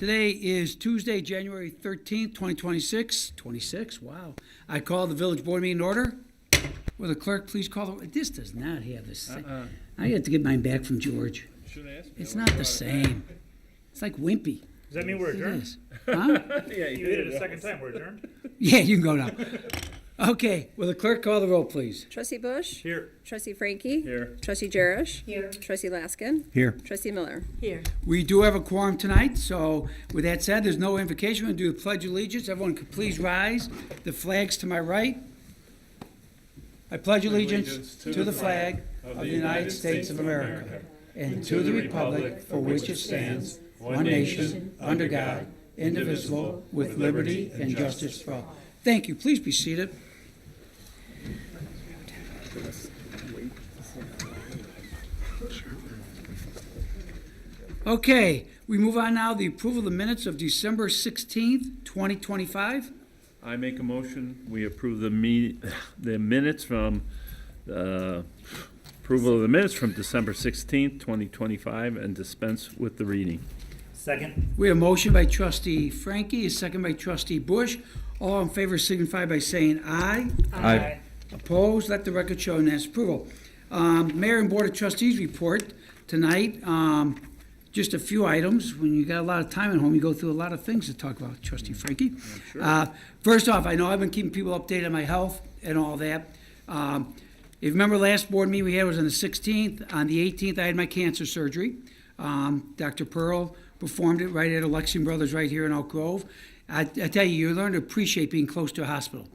Today is Tuesday, January 13th, 2026. 26, wow. I call the village board meeting in order. Will the clerk please call the... This does not have this. I have to get mine back from George. Shouldn't ask me. It's not the same. It's like wimpy. Does that mean we're It adjourned? is. Huh? Yeah, You did it a second time, we're adjourned? Yeah, you can go now. Okay, will the clerk call the roll, please? Trustee Bush? Here. Trustee Frankie? Here. Trustee Jerish? Here. Trustee Laskin? Here. Trustee Miller? Here. We do have a quorum tonight, so with that said, there's no invocation. We'll do the Pledge of Allegiance. Everyone could please rise. The flag's to my right. I pledge allegiance to the flag of the United States of America and to the republic for which it stands, one nation, under God, indivisible, with liberty and justice for all. Thank you. Please be seated. Okay, we move on now to the approval of the minutes of December 16th, 2025. I make a motion, we approve the minutes from, approval of the minutes from December 16th, 2025, and dispense with the reading. Second. We have a motion by trustee Frankie, a second by trustee Bush. All in favor signify by saying aye. Aye. Opposed, let the record show unanimous approval. Mayor and Board of Trustees report tonight. Just a few items. When you got a lot of time at home, you go through a lot of things to talk about, trustee Frankie. First off, I know I've been keeping people updated on my health and all that. If you remember last board meeting we had was on the 16th. On the 18th, I had my cancer surgery. Dr. Pearl performed it right at Alexian Brothers right here in Elk Grove. I tell you, you learn to appreciate being close to a hospital.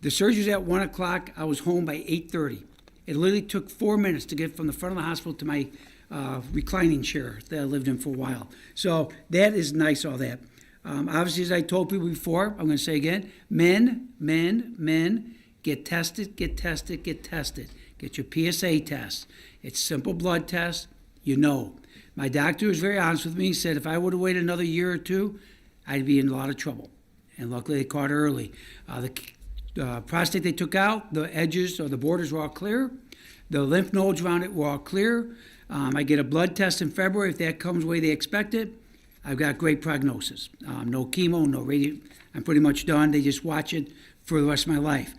The surgery was at 1 o'clock. I was home by 8:30. It literally took 4 minutes to get from the front of the hospital to my reclining chair that I lived in for a while. So that is nice, all that. Obviously, as I told people before, I'm going to say again, men, get tested, get tested, get tested. Get your PSA test. It's simple blood test, you know. My doctor was very honest with me. He said if I would have waited another year or two, I'd be in a lot of trouble. And luckily, they caught it early. The prostate they took out, the edges or the borders were all clear. The lymph nodes around it were all clear. I get a blood test in February. If that comes the way they expect it, I've got great prognosis. No chemo, no radio. I'm pretty much done. They just watch it for the rest of my life.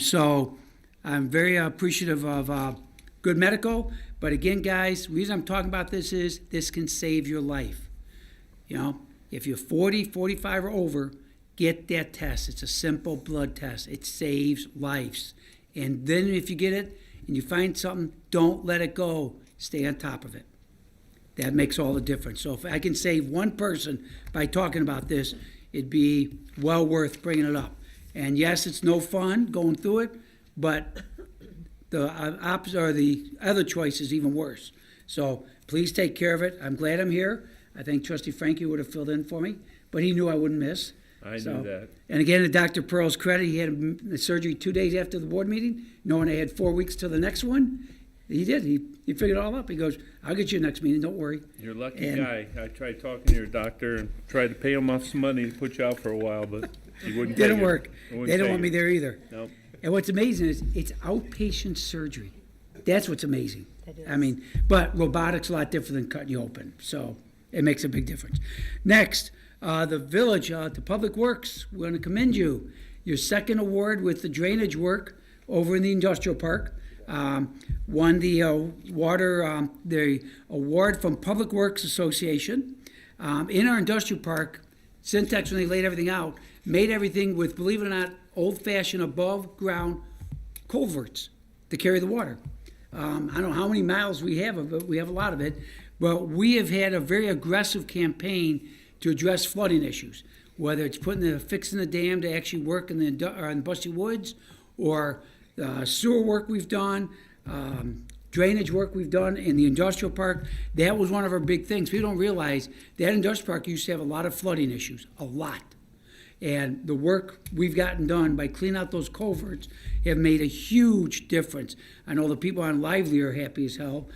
So I'm very appreciative of good medical. But again, guys, the reason I'm talking about this is this can save your life. You know, if you're 40, 45 or over, get that test. It's a simple blood test. It saves lives. And then if you get it and you find something, don't let it go. Stay on top of it. That makes all the difference. So if I can save one person by talking about this, it'd be well worth bringing it up. And yes, it's no fun going through it, but the opposite or the other choice is even worse. So please take care of it. I'm glad I'm here. I think Trustee Frankie would have filled in for me, but he knew I wouldn't miss. I knew that. And again, to Dr. Pearl's credit, he had the surgery 2 days after the board meeting, knowing I had 4 weeks till the next one. He did. He figured it all up. He goes, I'll get you next meeting. Don't worry. You're a lucky And- guy. I tried talking to your doctor and tried to pay him off some money to put you out for a while, but he wouldn't Didn't take it. work. He wouldn't They don't take want me it. there either. Nope. And what's amazing is it's outpatient surgery. That's what's amazing. It is. I mean, but robotics a lot different than cutting you open. So it makes a big difference. Next, the village, the Public Works, we're going to commend you. Your second award with the drainage work over in the industrial park. Won the the award from Public Works Association. In our industrial park, Syntex, when they laid everything out, made everything with, believe it or not, old-fashioned above-ground culverts to carry the water. I don't know how many miles we have, but we have a lot of it. But we have had a very aggressive campaign to address flooding issues, whether it's fixing the dam to actually work in the Busty Woods, or sewer work we've done, drainage work we've done in the industrial park. That was one of our big things. People don't realize that industrial park used to have a lot of flooding issues, a lot. And the work we've gotten done by cleaning out those culverts have made a huge difference. I know the people on Lively are happy as hell.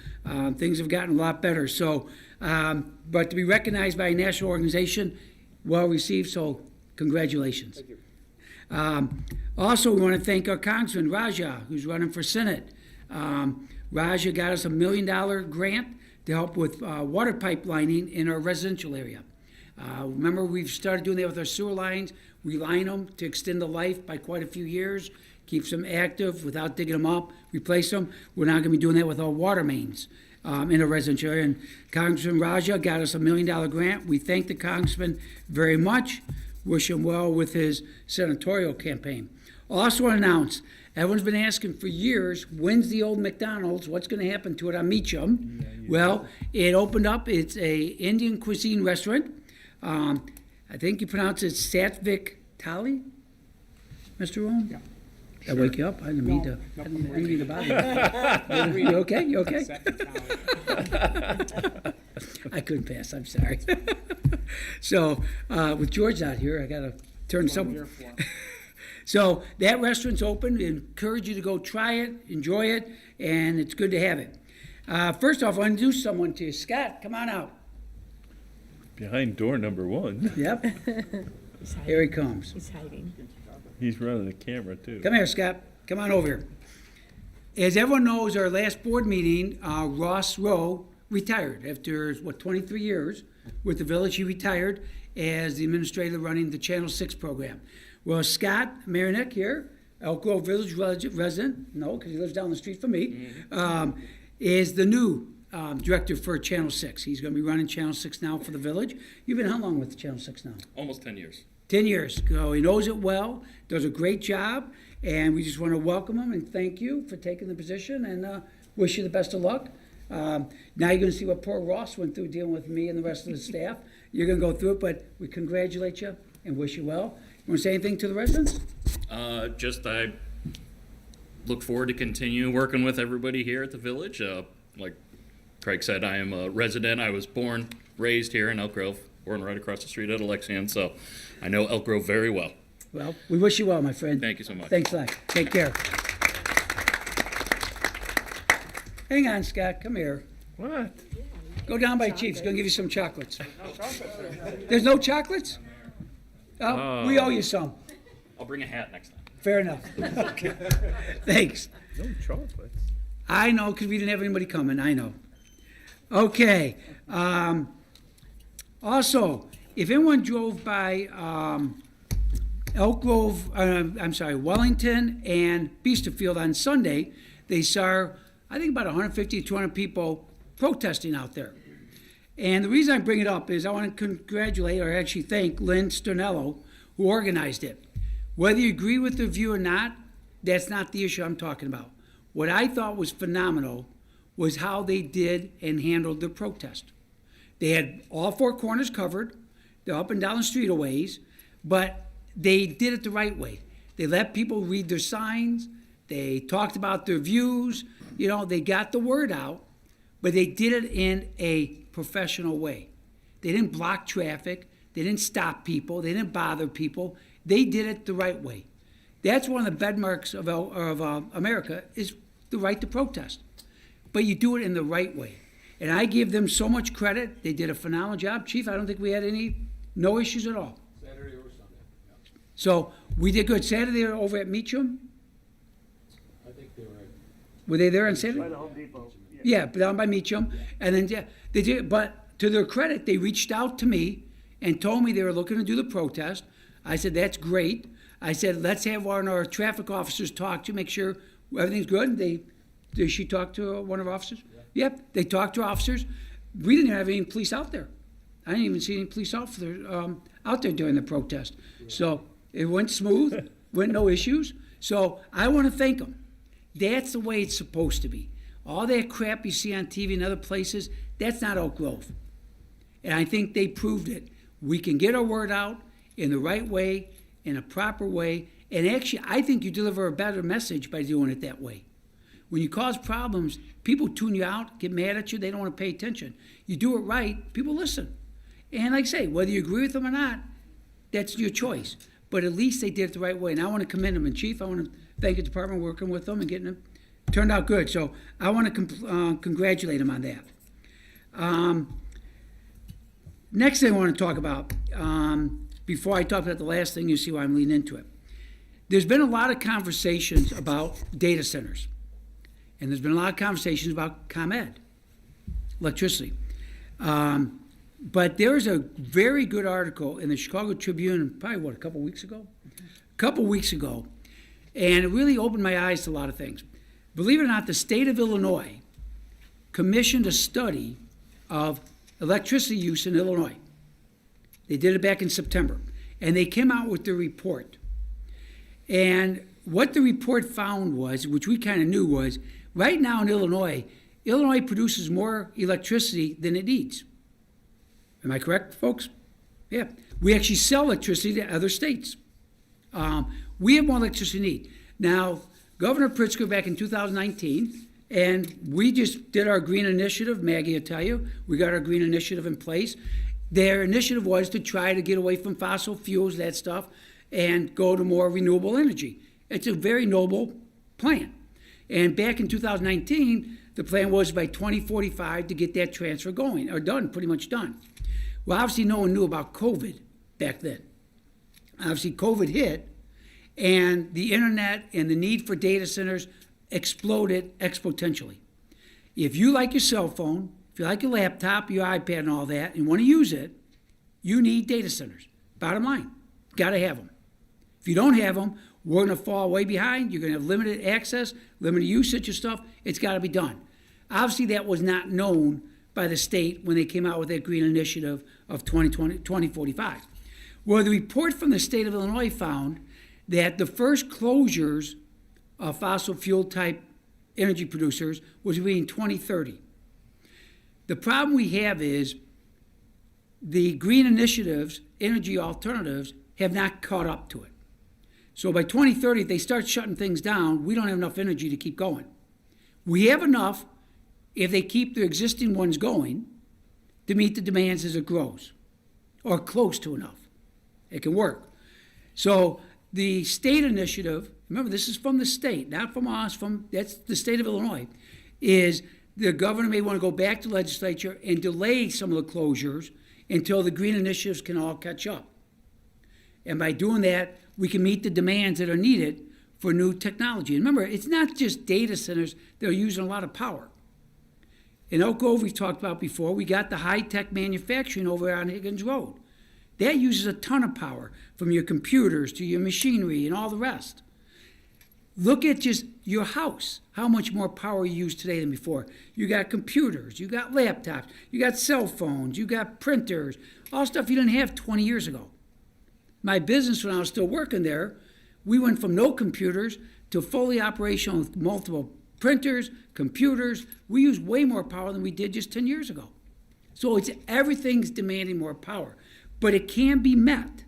Things have gotten a lot better. So, but to be recognized by a national organization, well received, so congratulations. Thank you. Also, we want to thank our Congressman, Raja, who's running for Senate. Raja got us $1 million grant to help with water pipelining in our residential area. Remember, we've started doing that with our sewer lines. We line them to extend the life by quite a few years, keeps them active without digging them up, replace them. We're now going to be doing that with our water mains in a residential area. And Congressman Raja got us a $1 million grant. We thank the congressman very much. Wish him well with his senatorial campaign. Also announce, everyone's been asking for years, when's the old McDonald's? What's going to happen to it on Meacham? Well, it opened up. It's a Indian cuisine restaurant. I think you pronounce it Satvik Thali, Mr. Rowan? Yeah. Did I wake you up? I didn't mean to. I didn't mean to bother you. You okay? You okay? I couldn't pass. I'm sorry. So with George out here, I got to turn some. So that restaurant's open. I encourage you to go try it, enjoy it, and it's good to have it. First off, I'll introduce someone to you. Scott, come on out. Behind door number 1. Yep. Here he comes. He's hiding. He's running the camera too. Come here, Scott. Come on over here. As everyone knows, our last board meeting, Ross Rowe retired after, 23 years with the village. He retired as the administrator running the Channel 6 program. Well, Scott Marinick here, Elk Grove Village resident, no, because he lives down the street from me, is the new director for Channel 6. He's going to be running Channel 6 now for the village. You've been how long with Channel 6 now? Almost 10 years. 10 years. So he knows it well, does a great job, and we just want to welcome him and thank you for taking the position and wish you the best of luck. Now you're going to see what poor Ross went through dealing with me and the rest of the staff. You're going to go through it, but we congratulate you and wish you well. You want to say anything to the residents? I look forward to continue working with everybody here at the village. Like Craig said, I am a resident. I was born, raised here in Elk Grove, born right across the street at Alexian, so I know Elk Grove very well. Well, we wish you well, my friend. Thank you so much. Thanks a lot. Take care. Hang on, Scott. Come here. What? Go down by Chief. He's going to give you some chocolates. There's no chocolates? Oh, we owe you some. I'll bring a hat next time. Fair enough. Okay. Thanks. No chocolates. I know, because we didn't have anybody coming. I know. Okay. Also, if anyone drove by Elk Grove, Wellington and Beesterfield on Sunday, they saw, I think, about 150 to 200 people protesting out there. And the reason I bring it up is I want to congratulate, or actually thank, Lynn Sternello, who organized it. Whether you agree with the view or not, that's not the issue I'm talking about. What I thought was phenomenal was how they did and handled the protest. They had all 4 corners covered. They're up and down the street a ways, but they did it the right way. They let people read their signs. They talked about their views. They got the word out, but they did it in a professional way. They didn't block traffic. They didn't stop people. They didn't bother people. They did it the right way. That's one of the bedmarks of America is the right to protest. But you do it in the right way. And I give them so much credit. They did a phenomenal job. Chief, I don't think we had no issues at all. Saturday or Sunday. So we did good. Saturday they were over at Meacham. I think they were at Were they there on Saturday? By the Home Depot. Yeah, down by Meacham. And then they did. But to their credit, they reached out to me and told me they were looking to do the protest. I said, that's great. I said, let's have one of our traffic officers talk to you, make sure everything's good. Did she talk to one of our officers? Yeah. Yep, they talked to officers. We didn't have any police out there. I didn't even see any police officers out there during the protest. So it went smooth, went no issues. So I want to thank them. That's the way it's supposed to be. All that crap you see on TV and other places, that's not Oak Grove. And I think they proved it. We can get our word out in the right way, in a proper way, and actually I think you deliver a better message by doing it that way. When you cause problems, people tune you out, get mad at you, they don't want to pay attention. You do it right, people listen. And like I say, whether you agree with them or not, that's your choice. But at least they did it the right way. And I want to commend them. And Chief, I want to thank the department working with them and getting them turned out good. So I want to congratulate them on that. Next thing I want to talk about, before I talk about the last thing, you see why I'm leaning into it. There's been a lot of conversations about data centers. And there's been a lot of conversations about ComEd, electricity. But there was a very good article in the Chicago Tribune, probably, a couple weeks ago? A couple weeks ago. And it really opened my eyes to a lot of things. Believe it or not, the state of Illinois commissioned a study of electricity use in Illinois. They did it back in September. And they came out with their report. And what the report found was, which we kind of knew, was right now in Illinois, Illinois produces more electricity than it needs. Am I correct, folks? Yeah. We actually sell electricity to other states. We have more electricity than we need. Now, Governor Pritzker back in 2019, and we just did our green initiative. Maggie will tell you, we got our green initiative in place. Their initiative was to try to get away from fossil fuels, that stuff, and go to more renewable energy. It's a very noble plan. And back in 2019, the plan was by 2045 to get that transfer going, or done, pretty much done. Well, obviously no one knew about COVID back then. Obviously COVID hit, and the internet and the need for data centers exploded exponentially. If you like your cell phone, if you like your laptop, your iPad and all that, and want to use it, you need data centers. Bottom line, got to have them. If you don't have them, we're going to fall way behind. You're going to have limited access, limited usage of stuff. It's got to be done. Obviously, that was not known by the state when they came out with that green initiative of 2045. Well, the report from the state of Illinois found that the first closures of fossil fuel type energy producers was between 2030. The problem we have is the green initiatives, energy alternatives, have not caught up to it. So by 2030, if they start shutting things down, we don't have enough energy to keep going. We have enough if they keep their existing ones going to meet the demands as it grows, or close to enough. It can work. So the state initiative, remember this is from the state, not from us, that's the state of Illinois, is the governor may want to go back to legislature and delay some of the closures until the green initiatives can all catch up. And by doing that, we can meet the demands that are needed for new technology. And remember, it's not just data centers that are using a lot of power. In Elk Grove, we've talked about before, we got the high-tech manufacturing over on Higgins Road. That uses a ton of power, from your computers to your machinery and all the rest. Look at just your house, how much more power you use today than before. You got computers, you got laptops, you got cell phones, you got printers, all stuff you didn't have 20 years ago. My business, when I was still working there, we went from no computers to fully operational with multiple printers, computers. We use way more power than we did just 10 years ago. So everything's demanding more power. But it can be met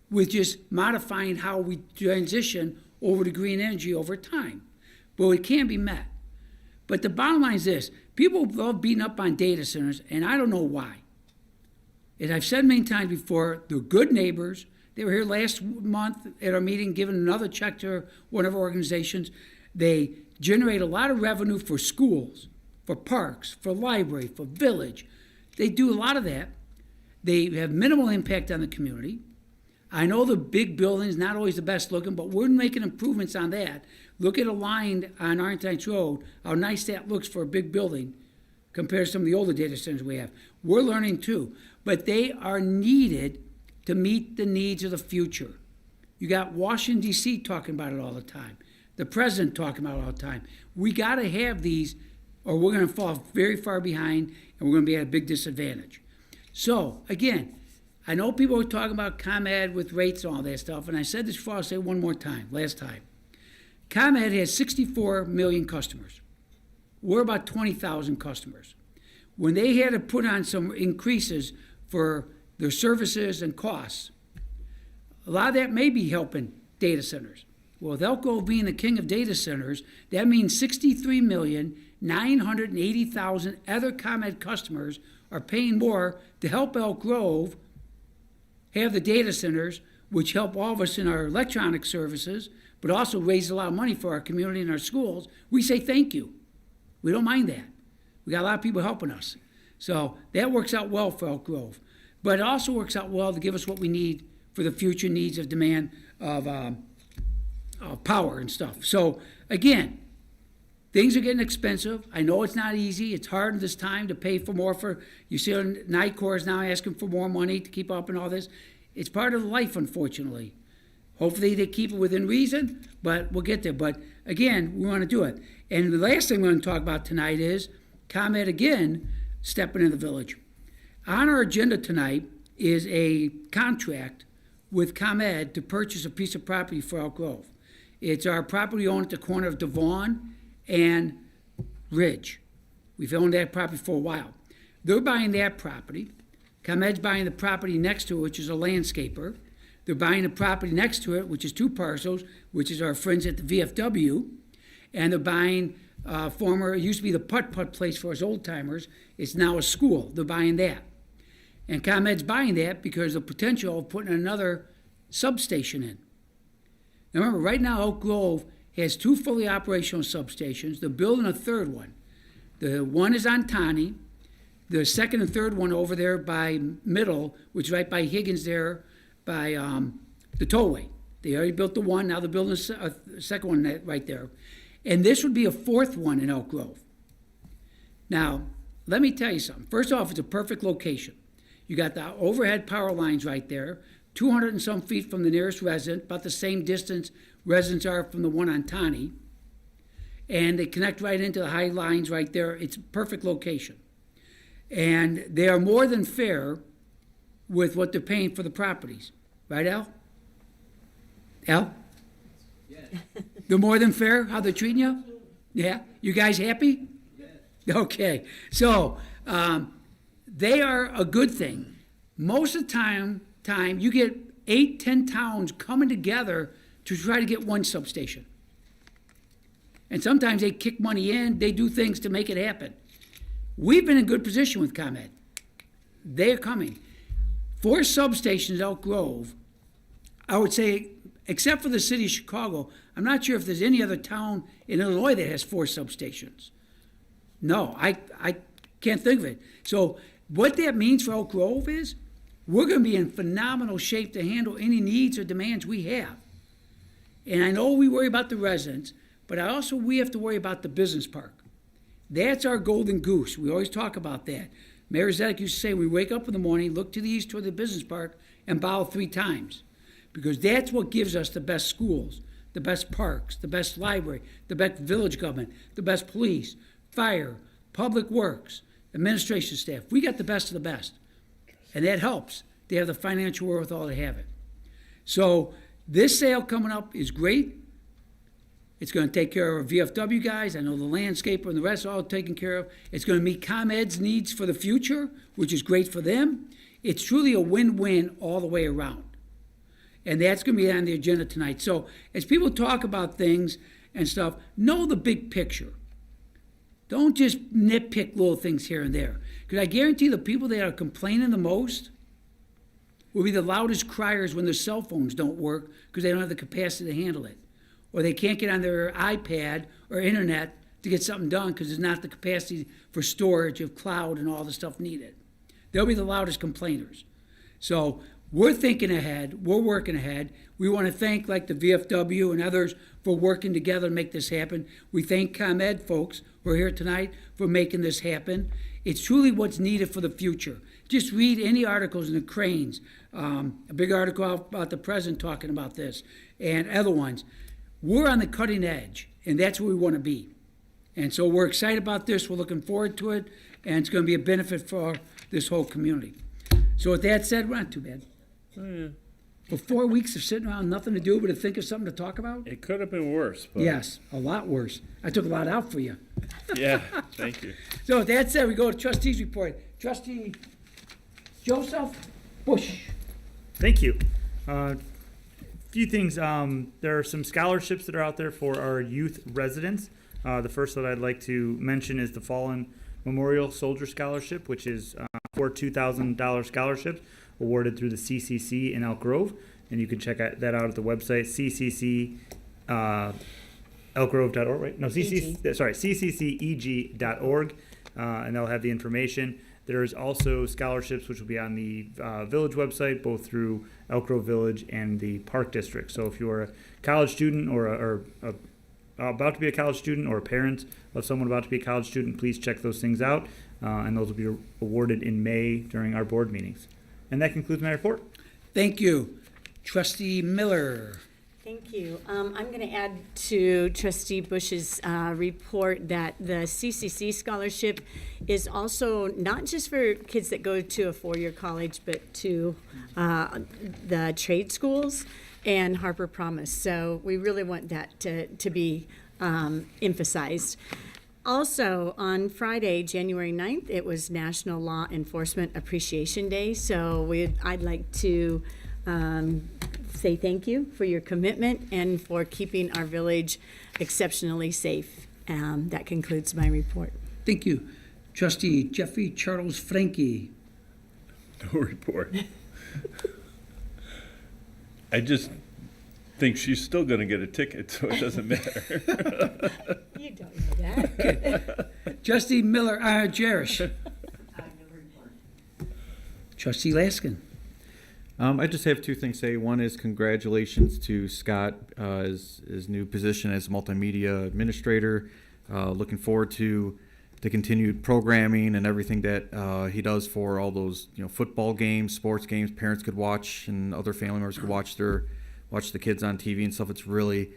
with just modifying how we transition over to green energy over time. But it can be met. But the bottom line is this. People love beating up on data centers, and I don't know why. As I've said many times before, they're good neighbors. They were here last month at our meeting giving another check to one of our organizations. They generate a lot of revenue for schools, for parks, for library, for village. They do a lot of that. They have minimal impact on the community. I know the big buildings, not always the best looking, but we're making improvements on that. Look at a line on Arlington Road, how nice that looks for a big building compared to some of the older data centers we have. We're learning too, but they are needed to meet the needs of the future. You got Washington, D.C. talking about it all the time. The president talking about it all the time. We got to have these, or we're going to fall very far behind, and we're going to be at a big disadvantage. So, again, I know people are talking about ComEd with rates and all that stuff, and I said this before, I'll say it one more time, last time. ComEd has 64 million customers. We're about 20,000 customers. When they had to put on some increases for their services and costs, a lot of that may be helping data centers. Well, with Elk Grove being the king of data centers, that means 63,980,000 other ComEd customers are paying more to help Elk Grove have the data centers, which help all of us in our electronic services, but also raise a lot of money for our community and our schools. We say thank you. We don't mind that. We got a lot of people helping us. So that works out well for Elk Grove. But it also works out well to give us what we need for the future needs of demand of power and stuff. So again, things are getting expensive. I know it's not easy. It's hard this time to pay for more you see NICOR is now asking for more money to keep up and all this. It's part of life, unfortunately. Hopefully they keep it within reason, but we'll get there. But again, we want to do it. And the last thing we're going to talk about tonight is ComEd again stepping in the village. On our agenda tonight is a contract with ComEd to purchase a piece of property for Elk Grove. It's our property owned at the corner of Devon and Ridge. We've owned that property for a while. They're buying that property. ComEd's buying the property next to it, which is a landscaper. They're buying the property next to it, which is 2 parcels, which is our friends at the VFW. And they're buying it used to be the putt-putt place for us old-timers. It's now a school. They're buying that. And ComEd's buying that because of the potential of putting another substation in. Now remember, right now Oak Grove has 2 fully operational substations. They're building a 3rd one. The one is on Tani. The 2nd and 3rd one over there by Middle, which is right by Higgins there, by the tollway. They already built the one. Now they're building a 2nd one right there. And this would be a 4th one in Elk Grove. Now, let me tell you something. First off, it's a perfect location. You got the overhead power lines right there, 200 and some feet from the nearest resident, about the same distance residents are from the one on Tani. And they connect right into the high lines right there. It's a perfect location. And they are more than fair with what they're paying for the properties. Right, Al? Al? Yeah. They're more than fair, how they're treating you? Yeah? You guys happy? Yeah. Okay. So, they are a good thing. Most of the time you get 8, 10 towns coming together to try to get one substation. And sometimes they kick money in, they do things to make it happen. We've been in good position with ComEd. They're coming. 4 substations at Elk Grove, I would say, except for the city of Chicago, I'm not sure if there's any other town in Illinois that has 4 substations. No, I can't think of it. So what that means for Elk Grove is we're going to be in phenomenal shape to handle any needs or demands we have. And I know we worry about the residents, but we have to worry about the business park. That's our golden goose. We always talk about that. Mayor Zedek used to say, we wake up in the morning, look to the east toward the business park, and bow 3 times. Because that's what gives us the best schools, the best parks, the best library, the best village government, the best police, fire, public works, administration staff. We got the best of the best. And that helps. They have the financial wherewithal to have it. So this sale coming up is great. It's going to take care of our VFW guys. I know the landscaper and the rest are all taken care of. It's going to meet ComEd's needs for the future, which is great for them. It's truly a win-win all the way around. And that's going to be on the agenda tonight. So as people talk about things and stuff, know the big picture. Don't just nitpick little things here and there. Because I guarantee the people that are complaining the most will be the loudest criers when their cell phones don't work because they don't have the capacity to handle it. Or they can't get on their iPad or internet to get something done because there's not the capacity for storage of cloud and all the stuff needed. They'll be the loudest complainers. So we're thinking ahead. We're working ahead. We want to thank like the VFW and others for working together to make this happen. We thank ComEd folks who are here tonight for making this happen. It's truly what's needed for the future. Just read any articles in the Cranes, a big article about the president talking about this, and other ones. We're on the cutting edge, and that's where we want to be. And so we're excited about this. We're looking forward to it, and it's going to be a benefit for this whole community. So with that said, we're not too bad. Oh, yeah. For 4 weeks of sitting around, nothing to do but to think of something to talk about? It could have been worse, but Yes, a lot worse. I took a lot out for you. yeah, thank you. So with that said, we go to trustees report. Trustee Joseph Bush. Thank you. Few things. There are some scholarships that are out there for our youth residents. The first that I'd like to mention is the Fallen Memorial Soldier Scholarship, which is for $2,000 scholarship awarded through the CCC in Elk Grove. And you can check that out at the website, elkgrove.org, right? No, ccceg.org, and they'll have the information. There's also scholarships which will be on the village website, both through Elk Grove Village and the Park District. So if you're a college student or a about to be a college student or a parent of someone about to be a college student, please check those things out. And those will be awarded in May during our board meetings. And that concludes my report. Thank you. Trustee Miller. Thank you. I'm going to add to Trustee Bush's report that the CCC scholarship is also not just for kids that go to a four-year college, but to the trade schools and Harper Promise. So we really want that to be emphasized. Also, on Friday, January 9th, it was National Law Enforcement Appreciation Day. So I'd like to say thank you for your commitment and for keeping our village exceptionally safe. That concludes my report. Thank you. Trustee Jeffrey Charles Frankie. No report. I just think she's still gonna get a ticket, so it doesn't matter. You don't know that. Trustee Miller, Jerish. Trustee Laskin. I just have two things to say. One is congratulations to Scott, his new position as multimedia administrator. Looking forward to the continued programming and everything that he does for all those football games, sports games parents could watch and other family members could watch the kids on TV and stuff. It's really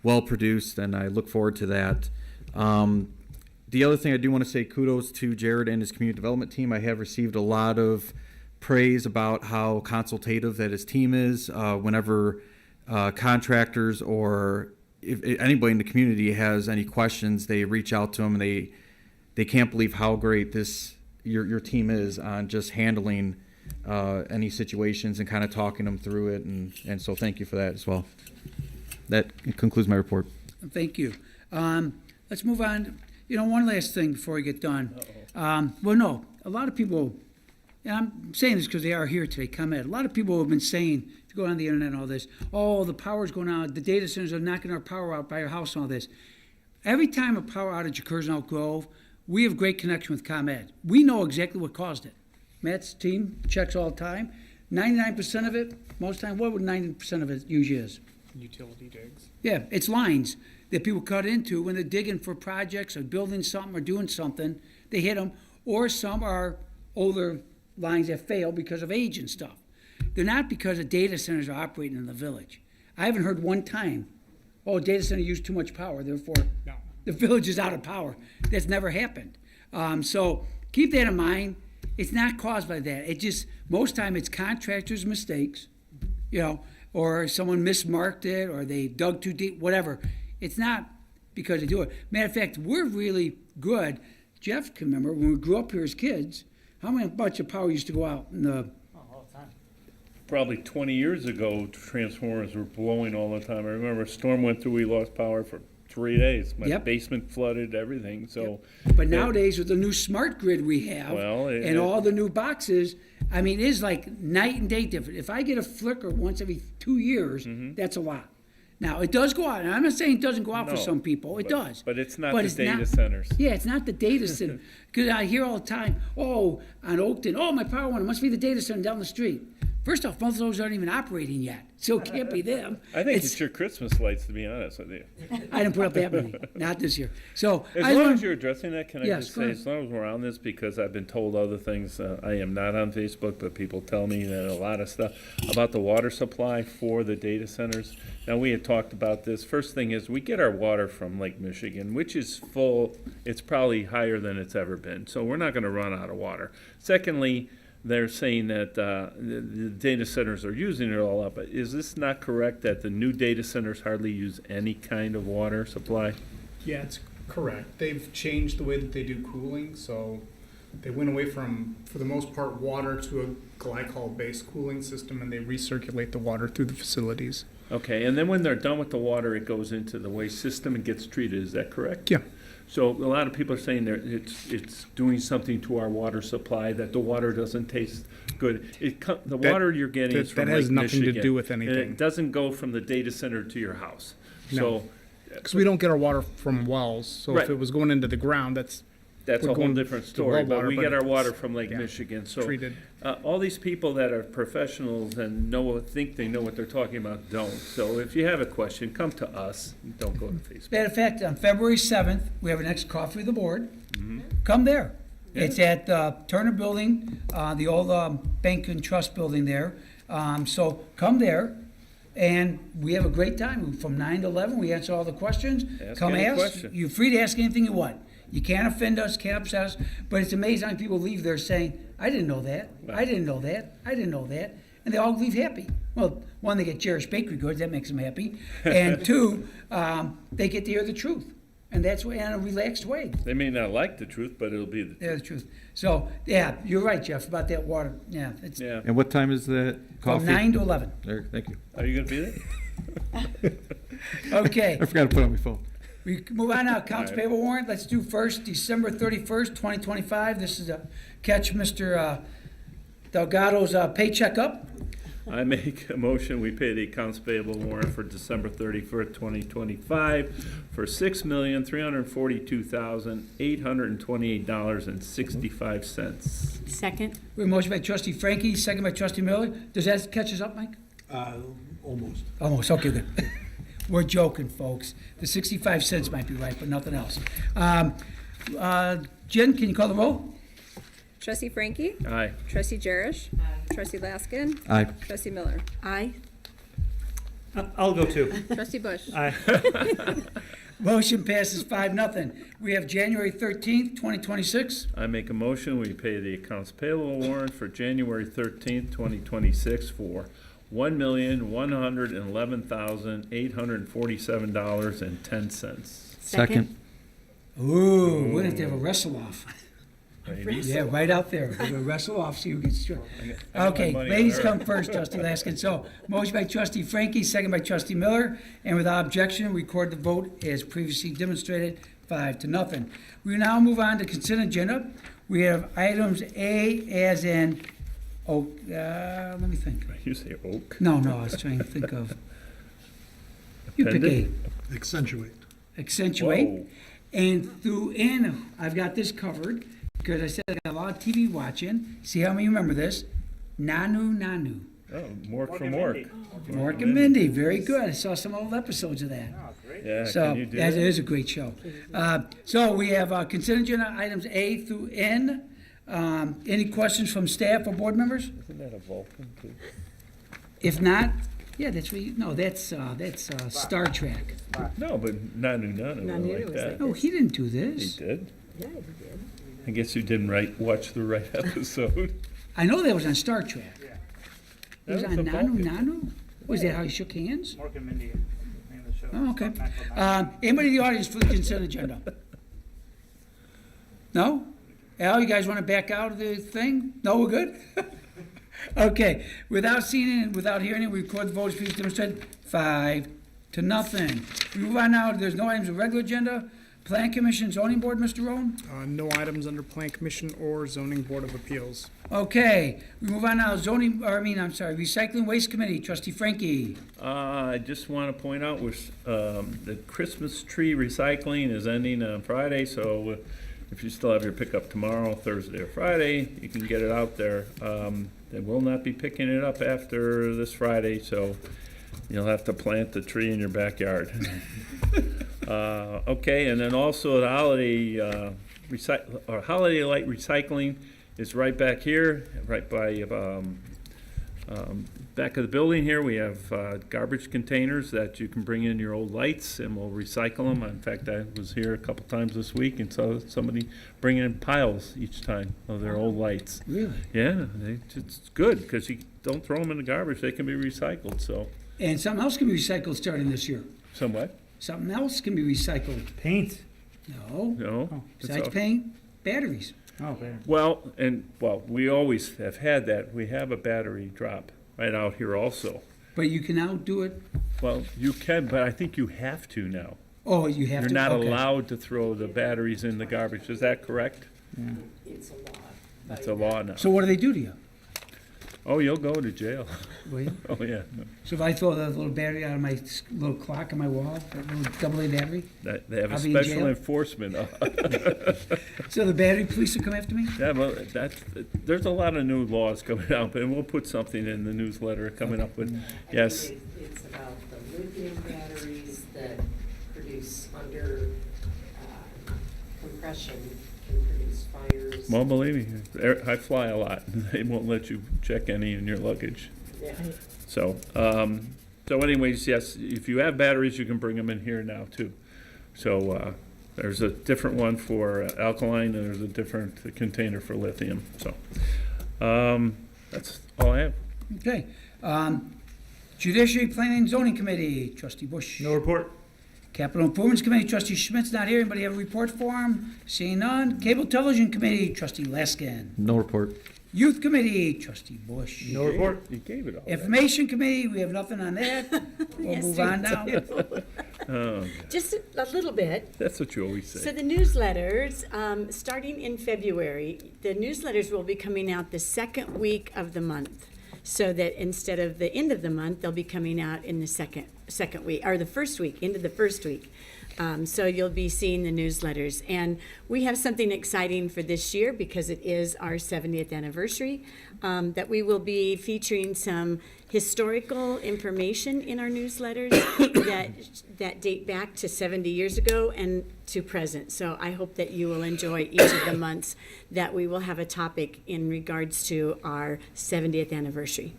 well produced, and I look forward to that. The other thing I do want to say, kudos to Jared and his community development team. I have received a lot of praise about how consultative that his team is. Whenever contractors or if anybody in the community has any questions, they reach out to him, and they can't believe how great your team is on just handling any situations and kind of talking them through it. And so thank you for that as well. That concludes my report. Thank you. Let's move on. One last thing before we get done. Well, no, a lot of people, and I'm saying this because they are here today, ComEd. A lot of people have been saying, if you go on the internet and all this, oh, the power's going out, the data centers are knocking our power out by our house and all this. Every time a power outage occurs in Elk Grove, we have great connection with ComEd. We know exactly what caused it. Matt's team checks all the time. 99% of it, most time, what would 90% of it usually is? Utility digs. Yeah, it's lines that people cut into when they're digging for projects or building something or doing something. They hit them, or some are older lines that fail because of age and stuff. They're not because of data centers are operating in the village. I haven't heard one time, oh, data center used too much power, therefore No. the village is out of power. That's never happened. So keep that in mind. It's not caused by that. It just, most time it's contractors' mistakes, or someone mismarked it, or they dug too deep, whatever. It's not because they do it. Matter of fact, we're really good. Jeff can remember when we grew up here as kids, how much of power used to go out in the All the time. Probably 20 years ago, transformers were blowing all the time. I remember a storm went through, we lost power for 3 days. My Yep. basement flooded, everything, so. But nowadays, with the new smart grid we have Well, and all the new boxes, I mean, it's like night and day different. If I get a flicker once every 2 years, that's a lot. Now, it does go out, and I'm not saying it doesn't go out for No, some people. It does. But it's not But the it's data not- centers. Yeah, it's not the data center. Because I hear all the time, oh, on Oakton, oh, my power went. It must be the data center down the street. First off, most of those aren't even operating yet, so it can't be them. I think it's your Christmas lights, to be honest with you. I didn't put up that many, not this year. So As I long learned- as you're addressing that, can I Yes, just go say, ahead. as long as we're on this, because I've been told other things, I am not on Facebook, but people tell me that a lot of stuff about the water supply for the data centers. Now, we had talked about this. First thing is, we get our water from Lake Michigan, which is full. It's probably higher than it's ever been, so we're not gonna run out of water. Secondly, they're saying that the data centers are using it all up. But is this not correct, that the new data centers hardly use any kind of water supply? Yeah, it's correct. They've changed the way that they do cooling, so they went away from, for the most part, water to a glycol-based cooling system, and they recirculate the water through the facilities. Okay, and then when they're done with the water, it goes into the waste system and gets treated, is that correct? Yeah. So a lot of people are saying that it's doing something to our water supply, that the water doesn't taste good. The That- water you're getting is that from has Lake nothing to Michigan, do with and anything. it doesn't go from the data center to your house. No. So Because we don't get our water from wells, so Right. if it was going into the ground, that's that's we're a whole going different to story, well but water, we but get our it's- water from Lake yeah, Michigan, so. treated. All these people that are professionals and think they know what they're talking about don't. So if you have a question, come to us. Don't go to Facebook. Matter of fact, on February 7th, we have our next Coffee of the Board. Come there. It's at the Turner Building, the old Bank and Trust Building there. So come there, and we have a great time. From 9 to 11, we answer all the questions. Ask Come any ask. question. You're free to ask anything you want. You can't offend us, can't upset us, but it's amazing how many people leave there saying, I didn't know that, I didn't know that, I didn't know that, and they all leave happy. Well, one, they get Jerish Bakery Goods, that makes them happy, and two, they get to hear the truth, and that's in a relaxed way. They may not like the truth, but it'll be the They're truth. the truth. So, yeah, you're right, Jeff, about that water. Yeah, it's Yeah. And what time is that from coffee? 9 to 11. There, thank you. Are you gonna be there? Okay, I forgot to put it on my phone. we move on now. Accounts All right. payable warrant. Let's do first December 31st, 2025. This is a catch Mr. Delgado's paycheck up. I make a motion, we pay the accounts payable warrant for December 31st, 2025 for $6,342,828.65. Second? We have a motion by trustee Frankie, second by trustee Miller. Does that catch us up, Mike? Almost. Almost, okay, good. We're joking, folks. The 65 cents might be right, but nothing else. Jen, can you call the roll? Trustee Frankie? Aye. Trustee Jerish? Trustee Laskin? Aye. Trustee Miller? Aye. I'll go too. Trustee Bush? Aye. Motion passes 5-0. We have January 13th, 2026. I make a motion, we pay the accounts payable warrant for January 13th, 2026 for $1,111,847.10. Second. Ooh, we're gonna have to have a wrestle-off. Ladies, Yeah, right out there. We're gonna wrestle off, see who gets through. I got my Okay, money on ladies her. come first, trustee Laskin. So, motion by trustee Frankie, second by trustee Miller, and without objection, record the vote as previously demonstrated, 5-0. We now move on to consent agenda. We have items A as in, let me think. You say oak? No, I was trying to think of, you pick A. Appended? Accentuate. Accentuate. Whoa. And through N, I've got this covered, because I said I got a lot of TV watching. See how many remember this? Nanu. Oh, Mork from Mork. Mork and Mindy, very good. I saw some old episodes of that. Yeah, So, can you do that that? is a great show. So we have consent agenda items A through N. Any questions from staff or board members? Isn't that a Vulcan too? If not, yeah, that's Star Trek. No, but Nanu, Nanu like was that. No, he didn't do He this. did? Yeah, you did. I guess you didn't watch the right episode. I know that was on Star Trek. It was That on was a Vulcan. Nanu? Was that how he shook hands? Mork and Mindy, name of the show. Oh, okay. Not called Nine. Anybody in the audience for the consent agenda? No? Al, you guys want to back out of the thing? No, we're good? Okay, without seeing it and without hearing it, we record the votes, please demonstrate 5-0. We move on now, there's no items of regular agenda. Plan Commission, Zoning Board, Mr. Rowan? No items under Plan Commission or Zoning Board of Appeals. Okay, we move on now, Recycling Waste Committee, Trustee Frankie. I just want to point out, the Christmas tree recycling is ending on Friday, so if you still have your pickup tomorrow, Thursday or Friday, you can get it out there. They will not be picking it up after this Friday, so you'll have to plant the tree in your backyard. Okay, and then also the holiday holiday light recycling is right back here, right by back of the building here. We have garbage containers that you can bring in your old lights, and we'll recycle them. In fact, I was here a couple times this week and saw somebody bringing in piles each time of their old lights. Really? Yeah, it's good because you don't throw them in the garbage; they can be recycled. So, And something else can be recycled starting this year. somewhat. Something else can be recycled. Paint. No, No. It's besides all- paint, batteries. Oh, man. Well, we always have had that. We have a battery drop right out here also. But you can now do it, Well, you can, but I think you have to now. oh, you have You're to. not okay. allowed to throw the batteries in the garbage. Is that correct? It's a law. That's a law now. So what do they do to you? Oh, you'll go to jail. Will you? Oh, yeah. So if I throw that little battery out of my little clock on my wall, that little double-A battery, They have a I'll be in special jail? enforcement. so the battery police will come after me? Yeah, well, there's a lot of new laws coming out, and we'll put something in the newsletter coming up with, yes. It's about the lithium batteries that produce under compression, can produce fires. Well, believe me, I fly a lot. They won't let you check any in your luggage. Yeah. So, so anyways, yes, if you have batteries, you can bring them in here now too. So, there's a different one for alkaline, and there's a different container for lithium. So, that's all I have. Okay. Judiciary Planning and Zoning Committee, Trustee Bush. No report. Capital Improvements Committee, Trustee Schmidt's not here. Anybody have a report for him? Seeing none. Cable Television Committee, Trustee Laskin. No report. Youth Committee, Trustee Bush. No report. You gave it all. Information Committee, we have nothing on that. We'll Yes, move we on now. Oh, Just a little bit. that's what you always So say. the newsletters, starting in February, the newsletters will be coming out the second week of the month. So that instead of the end of the month, they'll be coming out in the second week, or the first week, into the first week. So you'll be seeing the newsletters. And we have something exciting for this year because it is our 70th anniversary, that we will be featuring some historical information in our newsletters that date back to 70 years ago and to present. So I hope that you will enjoy each of the months that we will have a topic in regards to our 70th anniversary.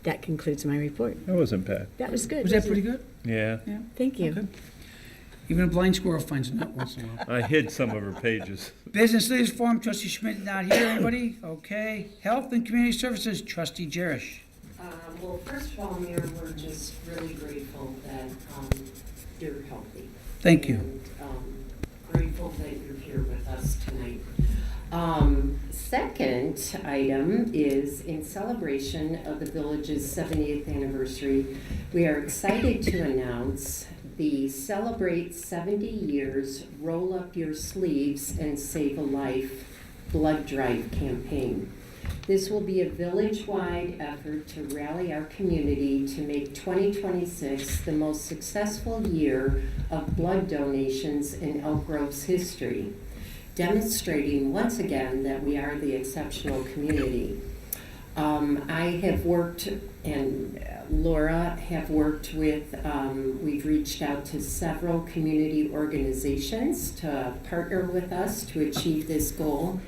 That concludes my report. That wasn't bad. That was good. Was that wasn't pretty good? Yeah. Yeah. Thank you. Okay. Even a blind squirrel finds a nut once in a while. I hid some of her pages. Business Leaders Forum, Trustee Schmidt not here. Anybody? Okay. Health and Community Services, Trustee Jerish. Well, first of all, Mayor, we're just really grateful that you're healthy. Thank you. And grateful that you're here with us tonight. Second item is in celebration of the village's 70th anniversary, we are excited to announce the Celebrate 70 Years, Roll Up Your Sleeves and Save a Life blood drive campaign. This will be a village-wide effort to rally our community to make 2026 the most successful year of blood donations in Elk Grove's history, demonstrating once again that we are the exceptional community. I have worked, and Laura have worked with, we've reached out to several community organizations to partner with us to achieve this goal.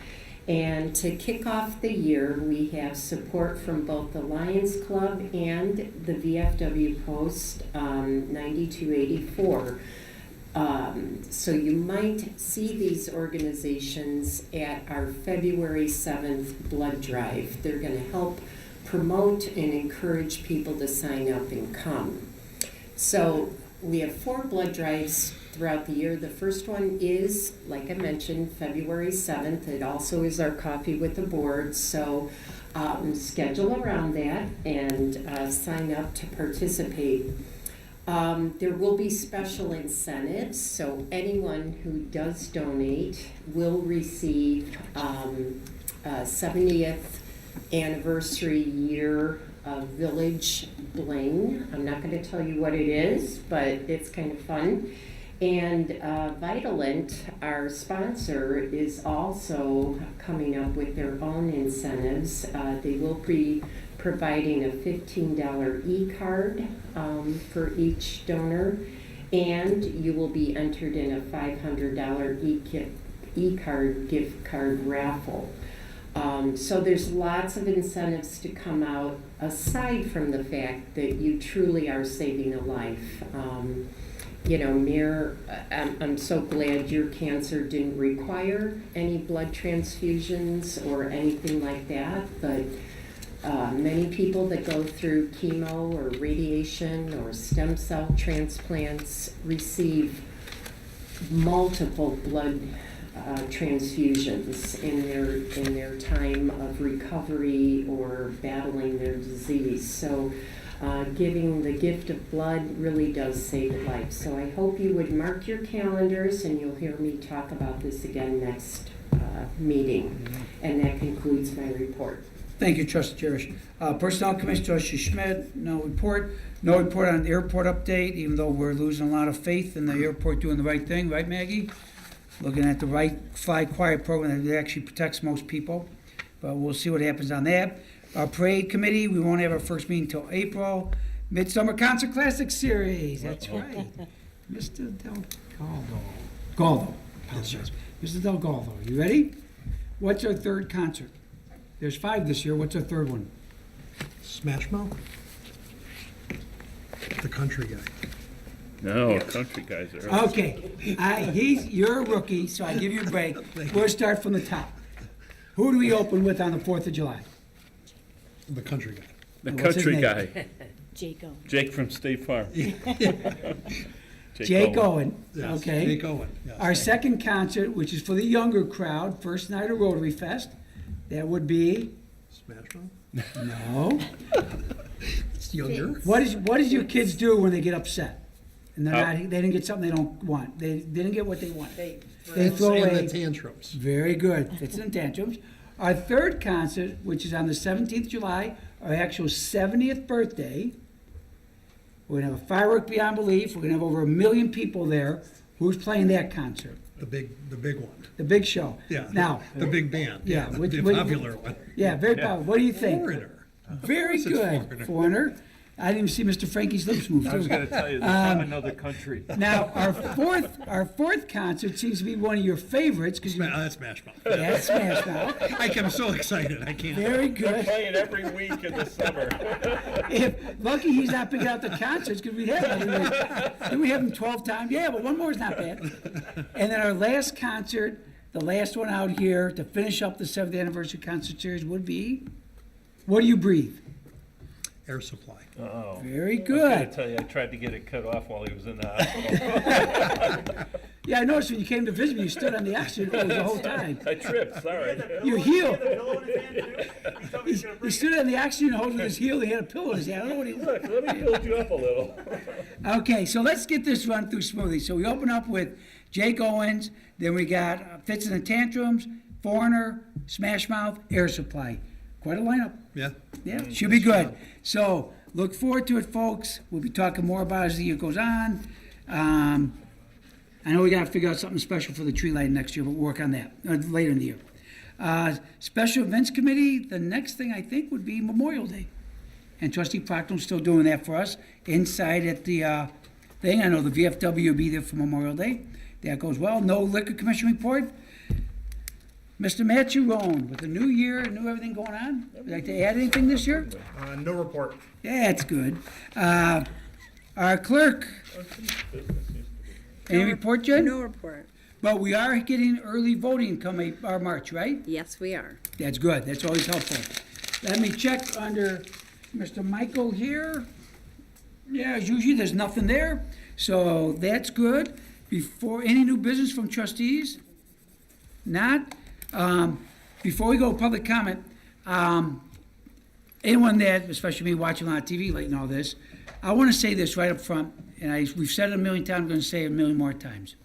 And to kick off the year, we have support from both the Lions Club and the VFW Post 9284. So you might see these organizations at our February 7th blood drive. They're going to help promote and encourage people to sign up and come. So we have 4 blood drives throughout the year. The first one is, like I mentioned, February 7th. It also is our Coffee with the Board. So schedule around that and sign up to participate. There will be special incentives, so anyone who does donate will receive 70th anniversary year village bling. I'm not going to tell you what it is, but it's kind of fun. And Vitalent, our sponsor, is also coming up with their own incentives. They will be providing a $15 e-card for each donor, and you will be entered in a $500 e-card gift card raffle. So there's lots of incentives to come out, aside from the fact that you truly are saving a life. You know, Mayor, I'm so glad your cancer didn't require any blood transfusions or anything like that, but many people that go through chemo or radiation or stem cell transplants receive multiple blood transfusions in their time of recovery or battling their disease. So giving the gift of blood really does save a life. So I hope you would mark your calendars, and you'll hear me talk about this again next meeting. And that concludes my report. Thank you, Trustee Jerish. Personnel Committee, Trustee Schmidt, no report. No report on the airport update, even though we're losing a lot of faith in the airport doing the right thing, right, Maggie? Looking at the right Fly Quiet program that actually protects most people. But we'll see what happens on that. Our Parade Committee, we won't have our first meeting until April. Midsummer Concert Classic Series, that's right. Mr. Galdo. Apologize. Mr. Del Galdo, you ready? What's our third concert? There's 5 this year. What's our third one? Smash Mouth? The country guy. No, country guys are. Okay, you're a rookie, so I give you a break. We'll start from the top. Who do we open with on the 4th of July? The country guy. The What's his country name? guy, Jaco. Jake from State Farm. Jake Owen, Yes, okay. Jake Owen, yes. Our second concert, which is for the younger crowd, first night of Rotary Fest, that would be, Smash Mouth? no. It's younger. What does your kids do when they get upset? And How- they didn't get something they don't want. They didn't get what they want. They throw And away. the tantrums. Very good. Fits in tantrums. Our third concert, which is on the 17th of July, our actual 70th birthday. We're gonna have a firework beyond belief. We're gonna have over 1 million people there. Who's playing that concert? The big one. The big show. Yeah. Now, The big band. Yeah, The which- popular one. yeah, very popular. What do you think? Foreigner. Very good. Foreigner. I didn't even see Mr. Frankie's lips move. I was too. gonna tell you, they're from another country. Now, our fourth concert seems to be one of your favorites because That's Smash Mouth. that's Smash Mouth. I'm so excited, I can't. Very They're good. playing every week in the summer. If lucky he's not picking out the concerts because we have him. Did we have him 12 times? Yeah, but one more is not bad. And then our last concert, the last one out here to finish up the 7th anniversary concert series would be, What Do You Breathe? Air Supply. Oh. Very I was gonna good. tell you, I tried to get it cut off while he was in the hospital. Yeah, I noticed when you came to visit me, you stood on the oxygen hose the whole time. I tripped, sorry. Your heel. He stood on the oxygen hose with his heel. He had a pillow in his hand. I don't know what he. Look, let me build you up a little. Okay, so let's get this run through smoothly. So we open up with Jake Owens, then we got Fits and the Tantrums, Foreigner, Smash Mouth, Air Supply. Quite a lineup. Yeah. Yeah, should be good. So look forward to it, folks. We'll be talking more about it as the year goes on. I know we got to figure out something special for the tree lighting next year, but we'll work on that later in the year. Special Events Committee, the next thing I think would be Memorial Day. And Trustee Proctor's still doing that for us inside at the thing. I know the VFW will be there for Memorial Day. That goes well. No Liquor Commission report. Mr. Matt Jerome, with the new year and new everything going on, would you like to add anything this year? No report. Yeah, that's good. Our clerk, any report, Jen? No report. But we are getting early voting come March, right? Yes, we are. That's good. That's always helpful. Let me check under Mr. Michael here. Yeah, as usual, there's nothing there. So that's good. Before, any new business from trustees? Not? Before we go to public comment, anyone that, especially me watching a lot of TV late and all this, I want to say this right up front, and we've said it a million times, I'm going to say it a million more times.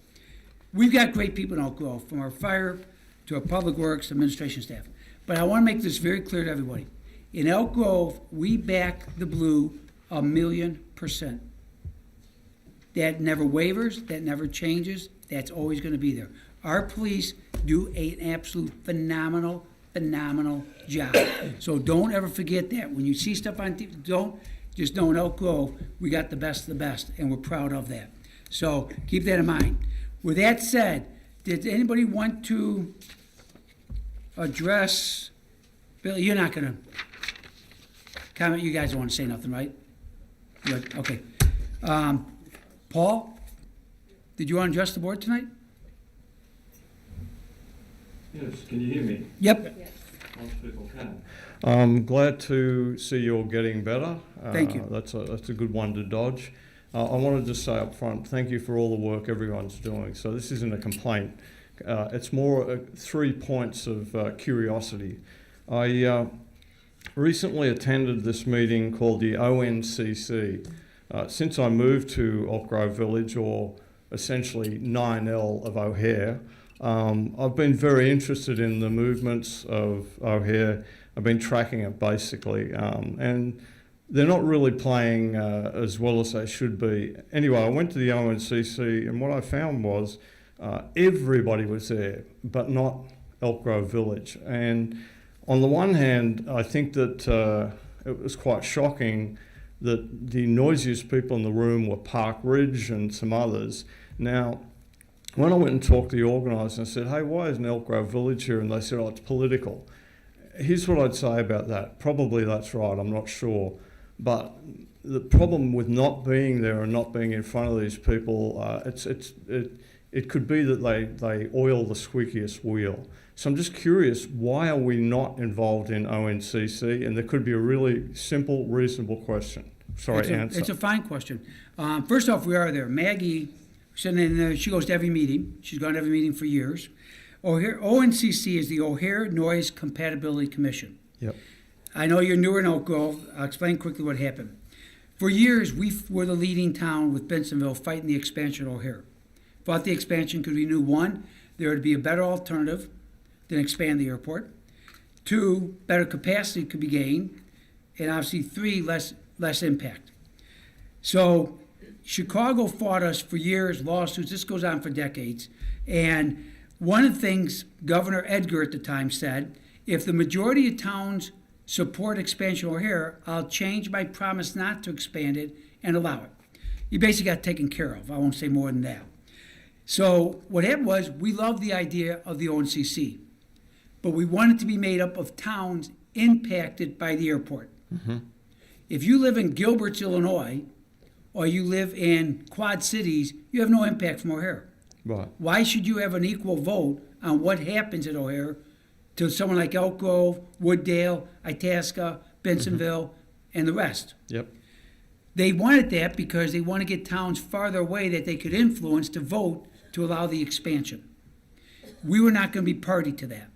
We've got great people in Elk Grove, from our fire to our public works, administration staff. But I want to make this very clear to everybody. In Elk Grove, we back the blue 1,000,000%. That never wavers, that never changes, that's always going to be there. Our police do an absolute phenomenal job. So don't ever forget that. When you see stuff on TV, just know in Elk Grove, we got the best of the best, and we're proud of that. So keep that in mind. With that said, did anybody want to address, Billy, you're not going to comment, you guys don't want to say nothing, right? Good, okay. Paul, did you want to address the board tonight? Yes, can you hear me? Yep. Most people can. I'm glad to see you're getting better. Thank you. That's a good one to dodge. I wanted to say up front, thank you for all the work everyone's doing. So this isn't a complaint. It's more 3 points of curiosity. I recently attended this meeting called the ONCC. Since I moved to Elk Grove Village, or essentially 9L of O'Hare, I've been very interested in the movements of O'Hare, I've been tracking it basically, and they're not really playing as well as they should be. Anyway, I went to the ONCC, and what I found was everybody was there, but not Elk Grove Village. And on the one hand, I think that it was quite shocking that the noisiest people in the room were Park Ridge and some others. Now, when I went and talked to the organisers, I said, hey, why isn't Elk Grove Village here? And they said, oh, it's political. Here's what I'd say about that. Probably that's right, I'm not sure. But the problem with not being there and not being in front of these people, it could be that they oil the squeakiest wheel. So I'm just curious, why are we not involved in ONCC? And there could be a really simple, reasonable question. Answer. It's a fine question. First off, we are there. Maggie, sitting in there, she goes to every meeting. She's gone to every meeting for years. ONCC is the O'Hare Noise Compatibility Commission. Yep. I know you're newer in Elk Grove. I'll explain quickly what happened. For years, we were the leading town with Bensenville fighting the expansion of O'Hare. Thought the expansion could renew, one, there would be a better alternative than expand the airport. Two, better capacity could be gained. And obviously, three, less impact. So Chicago fought us for years, lawsuits. This goes on for decades. And one of the things Governor Edgar at the time said, if the majority of towns support expansion of O'Hare, I'll change my promise not to expand it and allow it. You basically got taken care of. I won't say more than that. So what happened was we loved the idea of the ONCC, but we wanted to be made up of towns impacted by the airport. Mm-hmm. If you live in Gilberts, Illinois, or you live in Quad Cities, you have no impact from O'Hare. Right. Why should you have an equal vote on what happens at O'Hare to someone like Elk Grove, Wooddale, Itasca, Bensenville, and the rest? Yep. They wanted that because they want to get towns farther away that they could influence to vote to allow the expansion. We were not going to be party to that.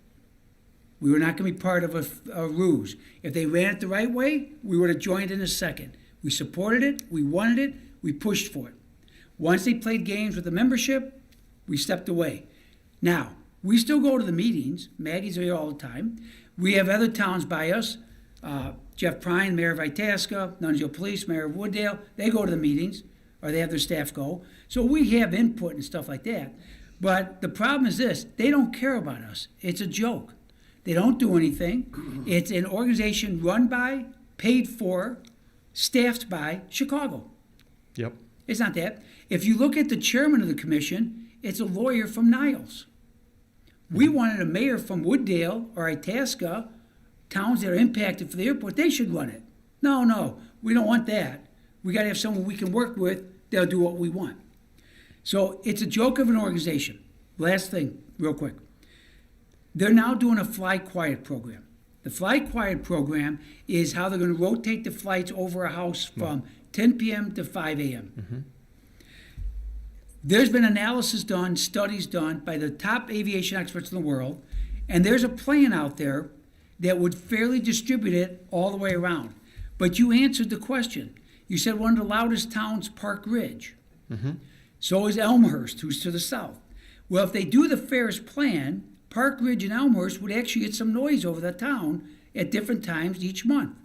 We were not going to be part of a ruse. If they ran it the right way, we would have joined in a second. We supported it, we wanted it, we pushed for it. Once they played games with the membership, we stepped away. Now, we still go to the meetings. Maggie's here all the time. We have other towns by us. Jeff Prine, mayor of Itasca, Nunzio Police, mayor of Wooddale, they go to the meetings, or they have their staff go. So we have input and stuff like that. But the problem is this, they don't care about us. It's a joke. They don't do anything. It's an organization run by, paid for, staffed by Chicago. Yep. It's not that. If you look at the chairman of the commission, it's a lawyer from Niles. We wanted a mayor from Wooddale or Itasca, towns that are impacted for the airport, they should run it. No, we don't want that. We got to have someone we can work with that'll do what we want. So it's a joke of an organization. Last thing, real quick. They're now doing a Fly Quiet program. The Fly Quiet program is how they're going to rotate the flights over a house from 10 p.m. to 5 a.m. Mm-hmm. There's been analysis done, studies done by the top aviation experts in the world, and there's a plan out there that would fairly distribute it all the way around. But you answered the question. You said one of the loudest towns, Park Ridge. Mm-hmm. So is Elmhurst, who's to the south. Well, if they do the fairest plan, Park Ridge and Elmhurst would actually get some noise over the town at different times each month.